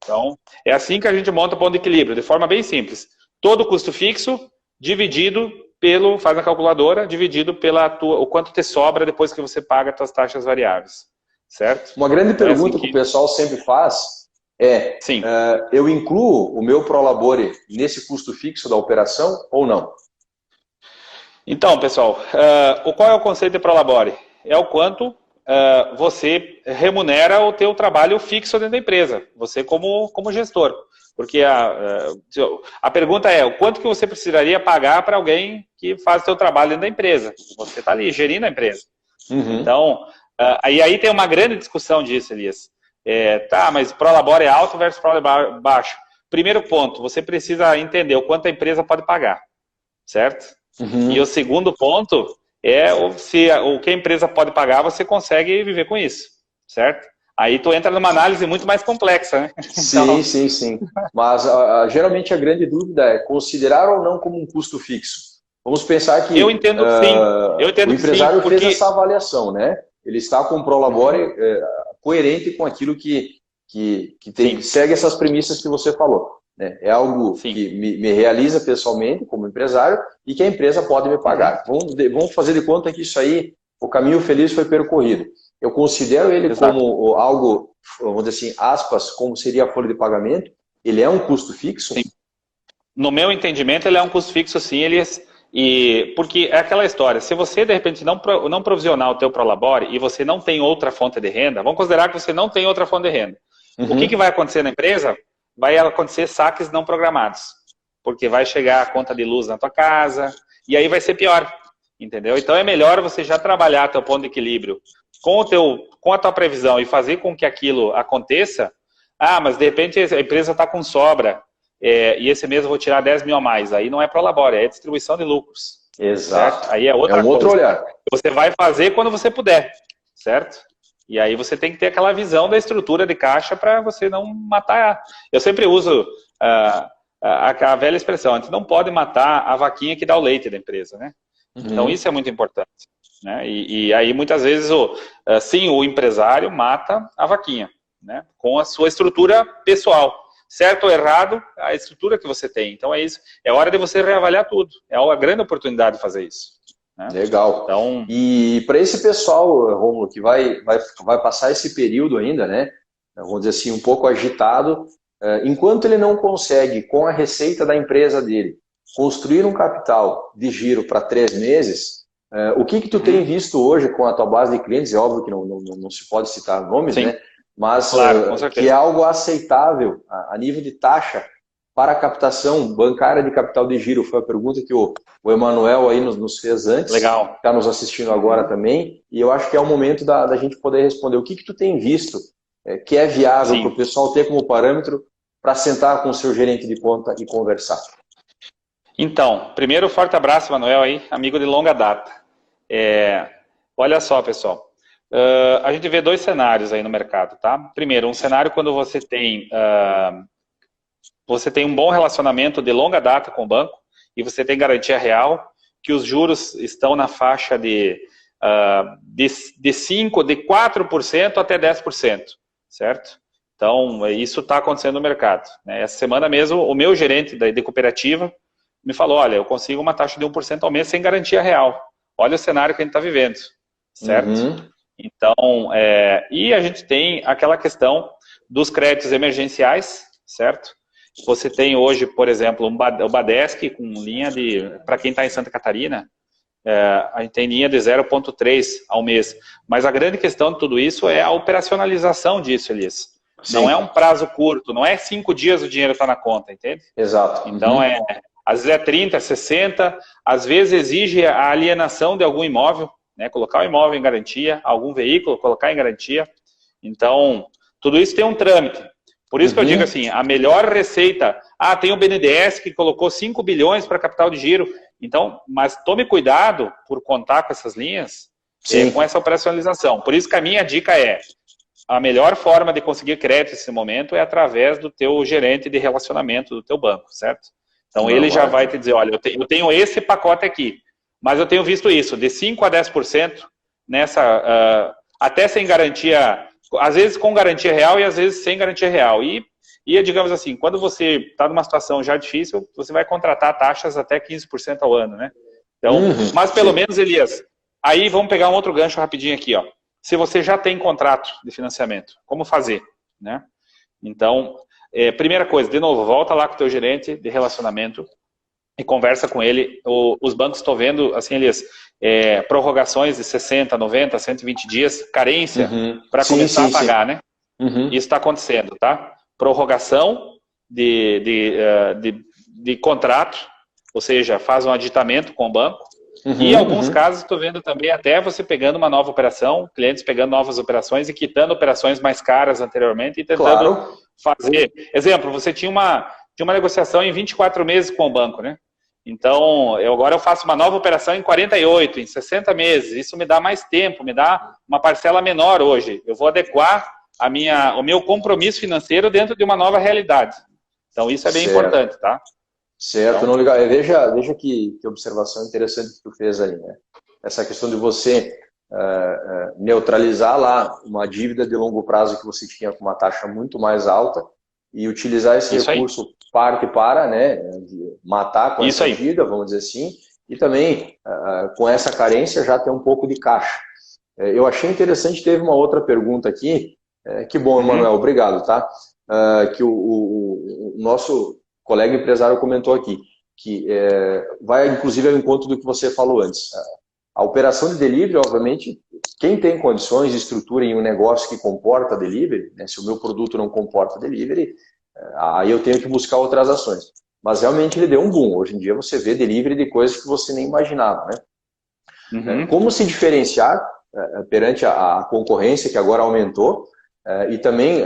Então, é assim que a gente monta o ponto de equilíbrio, de forma bem simples. Todo custo fixo dividido pelo, faz a calculadora, dividido o quanto te sobra depois que você paga as suas taxas variáveis, certo? Uma grande Então, pergunta assim que o pessoal sempre faz é, sim. Eu incluo o meu Prolabore nesse custo fixo da operação ou não? Então, pessoal, qual é o conceito de Prolabore? É o quanto você remunera o teu trabalho fixo dentro da empresa, você como gestor. Porque a pergunta é, o quanto que você precisaria pagar para alguém que faz o teu trabalho dentro da empresa? Você está ali, gerindo a empresa. Então, aí tem uma grande discussão disso, Elias. Tá, mas Prolabore é alto versus Prolabore baixo. Primeiro ponto, você precisa entender o quanto a empresa pode pagar, certo? E o segundo ponto é se o que a empresa pode pagar, você consegue viver com isso, certo? Aí tu entra numa análise muito mais complexa, né? Sim, sim. Mas geralmente a grande dúvida é considerar ou não como um custo fixo. Vamos pensar que eu entendo sim. Eu entendo o empresário que sim, fez essa avaliação, né? Ele está com o Prolabore coerente com aquilo que segue essas premissas que você falou. Né? É algo que me realiza pessoalmente como empresário e que a empresa pode me pagar. Vamos fazer de conta que isso aí, o caminho feliz foi percorrido. Eu considero ele como algo, vamos dizer assim, aspas, como seria a folha de pagamento. Ele é um custo fixo? Sim. No meu entendimento, ele é um custo fixo, sim. Porque é aquela história, se você, de repente, não provisionar o teu Prolabore e você não tem outra fonte de renda, vamos considerar que você não tem outra fonte de renda. O que vai acontecer na empresa? Vai acontecer saques não programados. Porque vai chegar a conta de luz na tua casa, e aí vai ser pior. Entendeu? Então é melhor você já trabalhar teu ponto de equilíbrio com a tua previsão e fazer com que aquilo aconteça. Mas de repente a empresa está com sobra e esse mês eu vou tirar 10 mil a mais. Aí não é Prolabore, é distribuição de lucros. Exato. Certo? Aí é outra coisa. Outro olhar. Você vai fazer quando você puder, certo? E aí você tem que ter aquela visão da estrutura de caixa para você não matar. Eu sempre uso a velha expressão, a gente não pode matar a vaquinha que dá o leite da empresa, né? Então isso é muito importante. Né? E aí muitas vezes sim, o empresário mata a vaquinha, né? Com a sua estrutura pessoal. Certo ou errado, a estrutura que você tem. Então é isso. É hora de você reavaliar tudo. É uma grande oportunidade de fazer isso. Né? Legal. Então, e para esse pessoal, Rômulo, que vai passar esse período ainda, né? Vamos dizer assim, um pouco agitado, enquanto ele não consegue, com a receita da empresa dele, construir um capital de giro para 3 meses, o que tu tem visto hoje com a tua base de clientes? É óbvio que não se pode citar nomes, sim, né? Mas claro, que é algo aceitável a nível de taxa para a captação bancária de capital de giro. Foi a pergunta que o Emanuel aí nos fez antes. Legal. Está nos assistindo agora também. E eu acho que é o momento da gente poder responder. O que tu tem visto que é viável para o pessoal ter como parâmetro para sentar com o seu gerente de conta e conversar? Então, primeiro, forte abraço, Emanuel, aí, amigo de longa data. Olha só, pessoal. A gente vê 2 cenários aí no mercado, tá? Primeiro, um cenário quando você tem um bom relacionamento de longa data com o banco e você tem garantia real que os juros estão na faixa de 4% até 10%, certo? Então, isso está acontecendo no mercado. Né? Essa semana mesmo, o meu gerente de cooperativa me falou, olha, eu consigo uma taxa de 1% ao mês sem garantia real. Olha o cenário que a gente está vivendo, certo? Então, e a gente tem aquela questão dos créditos emergenciais, certo? Você tem hoje, por exemplo, o Badesc com linha para quem está em Santa Catarina, a gente tem linha de 0,3 ao mês. Mas a grande questão de tudo isso é a operacionalização disso, Elias. Sim. Não é um prazo curto, não é 5 dias o dinheiro está na conta, entende? Exato. Então, às vezes é 30, 60, às vezes exige a alienação de algum imóvel, né, colocar o imóvel em garantia, algum veículo, colocar em garantia. Então, tudo isso tem um trâmite. Por isso que eu digo assim, a melhor receita... tem o BNDES que colocou 5 bilhões para capital de giro. Então, mas tome cuidado por contar com essas linhas, com essa operacionalização. Por isso que a minha dica a melhor forma de conseguir crédito nesse momento é através do teu gerente de relacionamento do teu banco, certo? Então, ele já vai te dizer, olha, eu tenho esse pacote aqui. Mas eu tenho visto isso, de 5% a 10% até sem garantia às vezes com garantia real e às vezes sem garantia real. E digamos assim, quando você está numa situação já difícil, você vai contratar taxas até 15% ao ano, né? Então, mas pelo menos, Elias, aí vamos pegar um outro gancho rapidinho aqui, ó. Se você já tem contrato de financiamento, como fazer, né? Então, primeira coisa, de novo, volta lá com o teu gerente de relacionamento e conversa com ele. Os bancos estão vendo, assim, Elias, prorrogações de 60, 90, 120 dias, carência, para começar a pagar, né? Isso está acontecendo, tá? Prorrogação de contrato, ou seja, faz um aditamento com o banco. E em alguns casos, estou vendo também até você pegando uma nova operação, clientes pegando novas operações e quitando operações mais caras anteriormente e tentando fazer. Exemplo, você tinha uma negociação em 24 meses com o banco, né? Então, agora eu faço uma nova operação em 48, em 60 meses. Isso me dá mais tempo, me dá uma parcela menor hoje. Eu vou adequar o meu compromisso financeiro dentro de uma nova realidade. Então, isso é bem importante, tá? Certo, não legal. Veja que observação interessante que tu fez aí, né? Essa questão de você neutralizar lá uma dívida de longo prazo que você tinha com uma taxa muito mais alta e utilizar esse recurso para, né, matar com essa dívida, vamos dizer assim, e também com essa carência já ter um pouco de caixa. Eu achei interessante, teve uma outra pergunta aqui, que bom, Manuel, obrigado, tá? Que o nosso colega empresário comentou aqui, que vai inclusive ao encontro do que você falou antes. A operação de delivery, obviamente, quem tem condições de estrutura em um negócio que comporta delivery, né, se o meu produto não comporta delivery, aí eu tenho que buscar outras ações. Mas realmente ele deu um boom. Hoje em dia você vê delivery de coisas que você nem imaginava, né? Como se diferenciar perante a concorrência que agora aumentou e também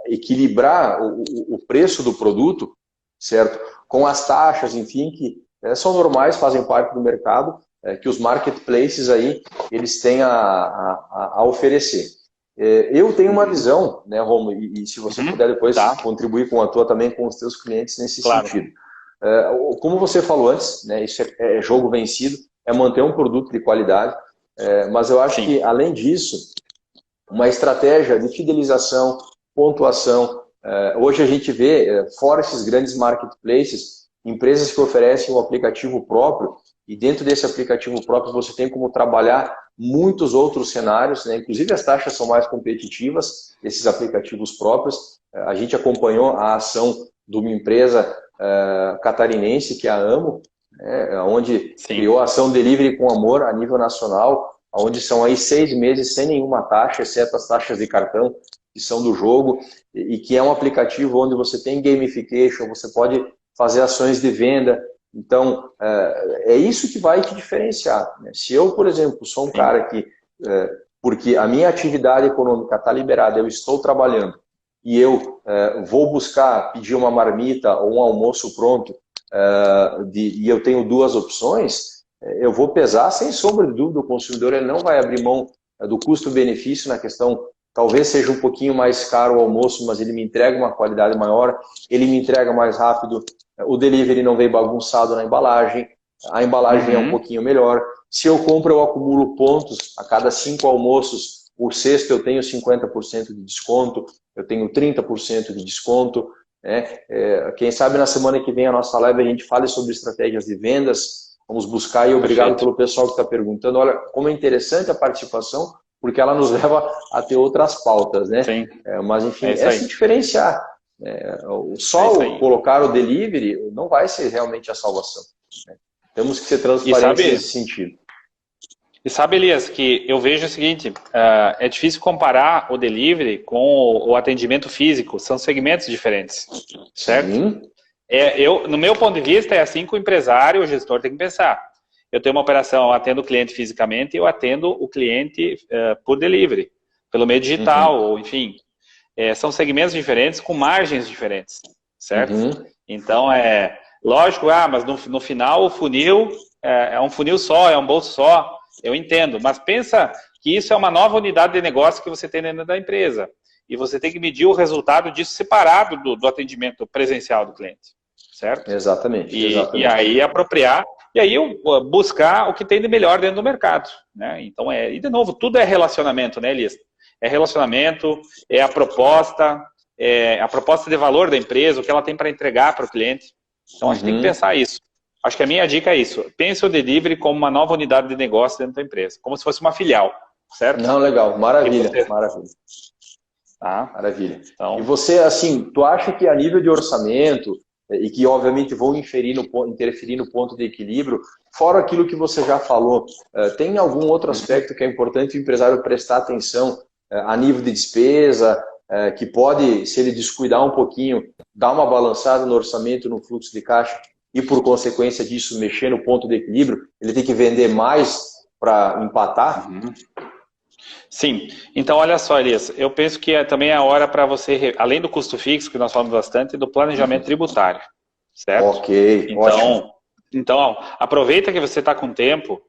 equilibrar o preço do produto, certo? Com as taxas, enfim, que são normais, fazem parte do mercado, que os marketplaces aí, eles têm a oferecer. Eu tenho uma visão, né, Romo, e se você puder depois contribuir com a tua também, com os teus clientes nesse sentido. Como você falou antes, né, isso é jogo vencido, é manter um produto de qualidade, mas eu acho que, além disso, uma estratégia de fidelização, pontuação. Hoje a gente vê, fora esses grandes marketplaces, empresas que oferecem um aplicativo próprio, e dentro desse aplicativo próprio você tem como trabalhar muitos outros cenários, né? Inclusive as taxas são mais competitivas, esses aplicativos próprios. A gente acompanhou a ação de uma empresa catarinense, que é a Amo, onde criou a ação Delivery com Amor a nível nacional, onde são aí 6 meses sem nenhuma taxa, exceto as taxas de cartão, que são do jogo, e que é um aplicativo onde você tem gamification, você pode fazer ações de venda. Então, é isso que vai te diferenciar, né? Se eu, por exemplo, sou um cara que, porque a minha atividade econômica está liberada, eu estou trabalhando, e eu vou buscar pedir uma marmita ou um almoço pronto, e eu tenho 2 opções, eu vou pesar, sem sombra de dúvida, o consumidor ele não vai abrir mão do custo-benefício na questão. Talvez seja um pouquinho mais caro o almoço, mas ele me entrega uma qualidade maior, ele me entrega mais rápido, o delivery não vem bagunçado na embalagem, a embalagem é um pouquinho melhor. Se eu compro, eu acumulo pontos, a cada 5 almoços, o sexto eu tenho 50% de desconto, eu tenho 30% de desconto. Quem sabe na semana que vem a nossa live a gente fale sobre estratégias de vendas, vamos buscar, e obrigado pelo pessoal que está perguntando. Olha, como é interessante a participação, porque ela nos leva a ter outras pautas, né? Mas, enfim, se diferenciar. Só colocar o delivery não vai ser realmente a salvação, né? Temos que ser transparentes nesse sentido. E sabe, Elias, que eu vejo o seguinte, é difícil comparar o delivery com o atendimento físico, são segmentos diferentes, certo? No meu ponto de vista, é assim que o empresário, o gestor tem que pensar. Eu tenho uma operação, eu atendo o cliente fisicamente e eu atendo o cliente por delivery, pelo meio digital, ou enfim. São segmentos diferentes com margens diferentes, certo? Então, lógico, mas no final o funil é um funil só, é um bolso só, eu entendo. Mas pensa que isso é uma nova unidade de negócio que você tem dentro da empresa. E você tem que medir o resultado disso separado do atendimento presencial do cliente, certo? Exatamente. E aí apropriar, e aí buscar o que tem de melhor dentro do mercado, né? Então, e de novo, tudo é relacionamento, né, Elias? é relacionamento, é a proposta de valor da empresa, o que ela tem para entregar para o cliente. Então, a gente tem que pensar isso. Acho que a minha dica é isso. Pense o delivery como uma nova unidade de negócio dentro da empresa, como se fosse uma filial, certo? Não, legal. Maravilha, maravilha. Tá? Maravilha. Então, e você, assim, tu acha que a nível de orçamento, e que obviamente vão interferir no ponto de equilíbrio, fora aquilo que você já falou, tem algum outro aspecto que é importante o empresário prestar atenção a nível de despesa, que pode, se ele descuidar um pouquinho, dar uma balançada no orçamento, no fluxo de caixa, e por consequência disso mexer no ponto de equilíbrio, ele tem que vender mais para empatar? Sim. Então, olha só, Elias, eu penso que também é a hora para você, além do custo fixo, que nós falamos bastante, do planejamento tributário, certo? Ok, ótimo. Então, aproveita que você está com tempo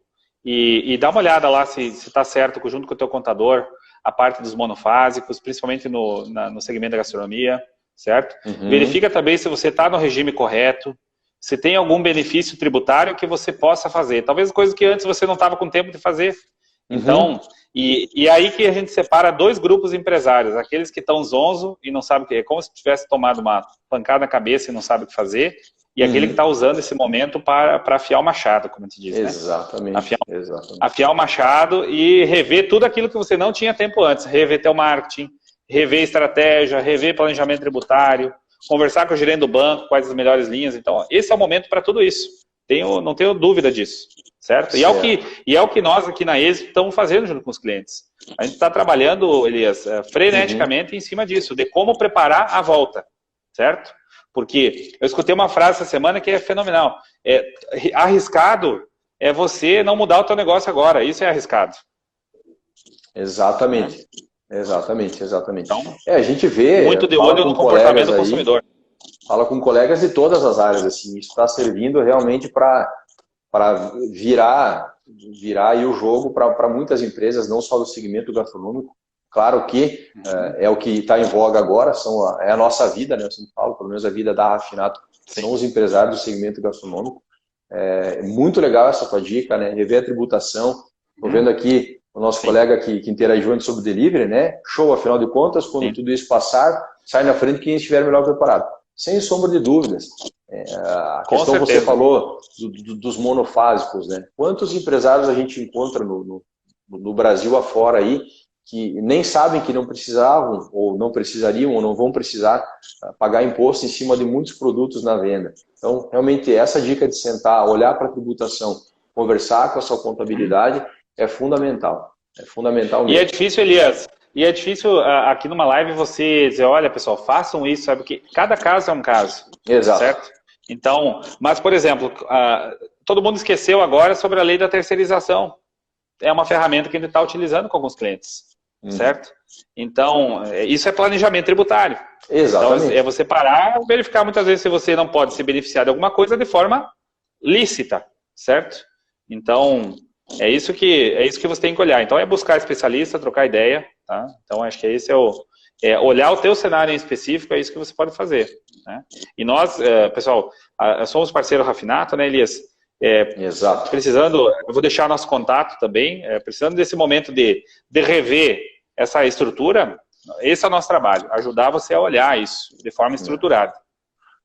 e dá uma olhada lá se está certo, junto com o teu contador, a parte dos monofásicos, principalmente no segmento da gastronomia, certo? Verifica também se você está no regime correto, se tem algum benefício tributário que você possa fazer. Talvez coisa que antes você não estava com tempo de fazer. Então, e aí que a gente separa dois grupos empresários, aqueles que estão zonzo e não sabem o que é, como se tivesse tomado uma pancada na cabeça e não sabe o que fazer, e aquele que está usando esse momento para afiar o machado, como a gente diz, exatamente, né? exatamente. Afiar o machado e rever tudo aquilo que você não tinha tempo antes, rever teu marketing, rever estratégia, rever planejamento tributário, conversar com o gerente do banco, quais as melhores linhas. Então, esse é o momento para tudo isso. Não tenho dúvida disso, certo? E é o que nós aqui na Êxito estamos fazendo junto com os clientes. A gente está trabalhando, Elias, freneticamente em cima disso, de como preparar a volta, certo? Porque eu escutei uma frase essa semana que é fenomenal. Arriscado é você não mudar o teu negócio agora. Isso é arriscado. Exatamente. Exatamente. Então, a gente vê... Muito de olho no comportamento do consumidor. Fala com colegas de todas as áreas, assim. Isso está servindo realmente para virar aí o jogo para muitas empresas, não só do segmento gastronômico. Claro que é o que está em voga agora, é a nossa vida, né? Eu sempre falo, pelo menos a vida da Rafinato, são os empresários do segmento gastronômico. É muito legal essa tua dica, né? Rever a tributação. Estou vendo aqui o nosso colega que interagiu antes sobre delivery, né? Show, afinal de contas, quando tudo isso passar, sai na frente quem estiver melhor preparado. Sem sombra de dúvidas. A questão que você falou dos monofásicos, né? Quantos empresários a gente encontra no Brasil afora aí que nem sabem que não precisavam, ou não precisariam, ou não vão precisar pagar imposto em cima de muitos produtos na venda. Então, realmente, essa dica de sentar, olhar para a tributação, conversar com a sua contabilidade é fundamental. É fundamental mesmo. E é difícil, Elias, aqui numa live você dizer, olha, pessoal, façam isso, sabe? Porque cada caso é um caso. Exato. Certo? Então, mas, por exemplo, todo mundo esqueceu agora sobre a lei da terceirização. É uma ferramenta que a gente está utilizando com alguns clientes. Certo? Então, isso é planejamento tributário. Exatamente. Então, é você parar e verificar muitas vezes se você não pode se beneficiar de alguma coisa de forma lícita, certo? Então, é isso que você tem que olhar. Então, é buscar especialista, trocar ideia, tá? Então, acho que esse olhar o teu cenário em específico, é isso que você pode fazer, né? E nós, pessoal, somos parceiro Rafinato, né, Elias? Exato. Precisando, eu vou deixar nosso contato também, precisando desse momento de rever essa estrutura, esse é o nosso trabalho, ajudar você a olhar isso de forma estruturada.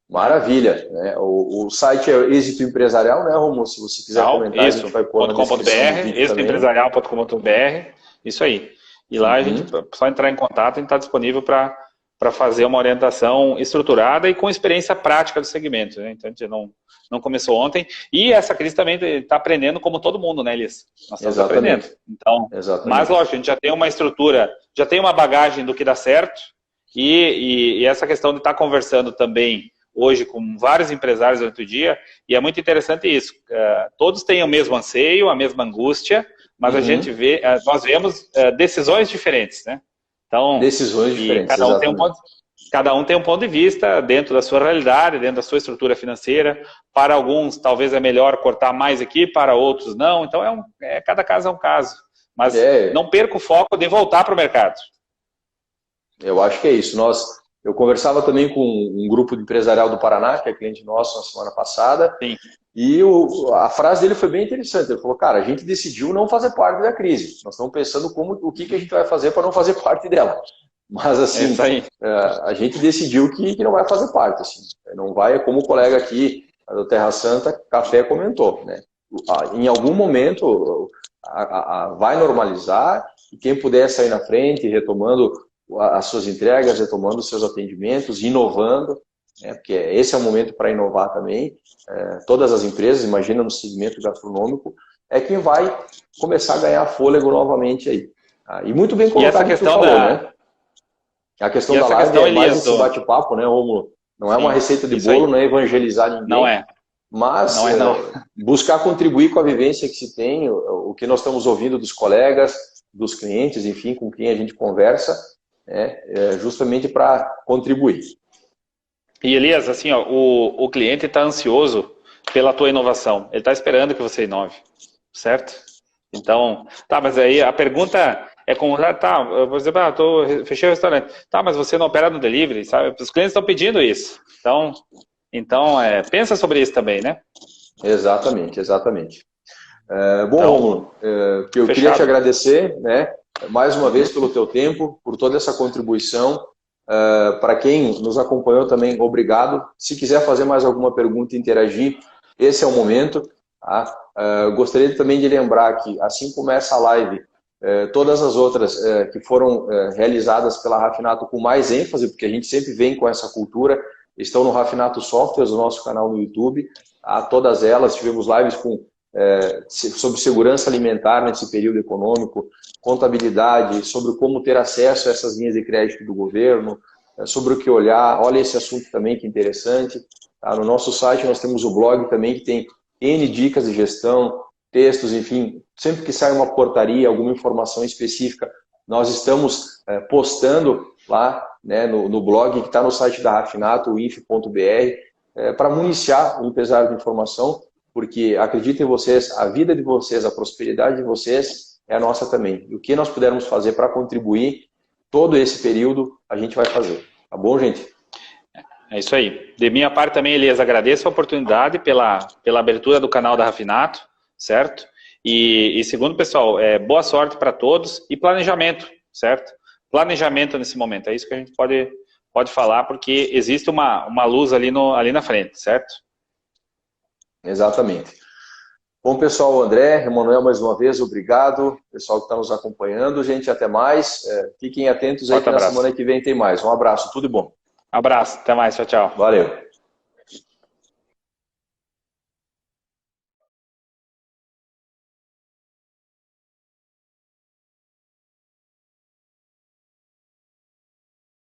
Maravilha, né? O site é Êxito Empresarial, né, Romulo? Se você quiser comentar, isso, a gente vai pôr na descrição do vídeo êxitoempresarial.com.br, isso aí. E lá a gente, só entrar em contato, a gente está disponível para fazer uma orientação estruturada e com experiência prática do segmento, né? Então a gente não começou ontem. E essa crise também está aprendendo como todo mundo, né, Elias? Nós estamos aprendendo. Então, mas lógico, a gente já tem uma estrutura, já tem uma bagagem do que dá certo e essa questão de estar conversando também hoje com vários empresários durante o dia, e é muito interessante isso. Todos têm o mesmo anseio, a mesma angústia, mas a gente nós vemos decisões diferentes, né? Então, decisões diferentes, cada um tem um ponto de vista dentro da sua realidade, dentro da sua estrutura financeira. Para alguns, talvez é melhor cortar mais aqui, para outros não. Então, cada caso é um caso. Mas não perca o foco de voltar para o mercado. Eu acho que é isso. Eu conversava também com um grupo empresarial do Paraná, que é cliente nosso na semana passada. Sim. E a frase dele foi bem interessante. Ele falou, cara, a gente decidiu não fazer parte da crise. Nós estamos pensando o que a gente vai fazer para não fazer parte dela. Mas, assim, a gente decidiu que não vai fazer parte. Assim. Não vai, como o colega aqui do Terra Santa, Café, comentou. Né? Em algum momento vai normalizar e quem puder sair na frente, retomando as suas entregas, retomando os seus atendimentos, inovando, porque esse é o momento para inovar também. Todas as empresas, imagina no segmento gastronômico, é quem vai começar a ganhar fôlego novamente aí. E muito bem colocado o que tu falou, né? A questão da live é mais esse bate-papo, né, Rômulo? Não é uma receita de bolo, não é evangelizar ninguém. Não é. Mas buscar contribuir com a vivência que se tem, o que nós estamos ouvindo dos colegas, dos clientes, enfim, com quem a gente conversa, justamente para contribuir. E Elias, assim, ó, o cliente está ansioso pela tua inovação. Ele está esperando que você inove, certo? Então, mas aí a pergunta é como, por exemplo, fechei o restaurante. Mas você não opera no delivery, sabe? Os clientes estão pedindo isso. Então pensa sobre isso também, né? Exatamente. Bom, Rômulo, eu queria te agradecer, né, mais uma vez pelo teu tempo, por toda essa contribuição. Para quem nos acompanhou também, obrigado. Se quiser fazer mais alguma pergunta e interagir, esse é o momento. Tá? Gostaria também de lembrar que, assim como essa live, todas as outras que foram realizadas pela Rafinato com mais ênfase, porque a gente sempre vem com essa cultura, estão no Rafinato Softwares, o nosso canal no YouTube. Todas elas, tivemos lives sobre segurança alimentar nesse período econômico, contabilidade, sobre como ter acesso a essas linhas de crédito do governo, sobre o que olhar. Olha esse assunto também que é interessante. No nosso site nós temos o blog também que tem N dicas de gestão, textos, enfim, sempre que sai uma portaria, alguma informação específica, nós estamos postando lá, né, no blog que está no site da Rafinato, o inf.br, para municiar o empresário de informação, porque acreditem em vocês, a vida de vocês, a prosperidade de vocês é a nossa também. E o que nós pudermos fazer para contribuir todo esse período, a gente vai fazer. Tá bom, gente? É isso aí. De minha parte também, Elias, agradeço a oportunidade pela abertura do canal da Rafinato, certo? E segundo, pessoal, boa sorte para todos e planejamento, certo? Planejamento nesse momento, é isso que a gente pode falar, porque existe uma luz ali na frente, certo? Exatamente. Bom, pessoal, André, Emanuel, mais uma vez, obrigado. Pessoal que está nos acompanhando, gente, até mais. Fiquem atentos aí que na semana que vem tem mais. Um abraço, tudo de bom. Abraço, até mais, tchau, tchau. Valeu.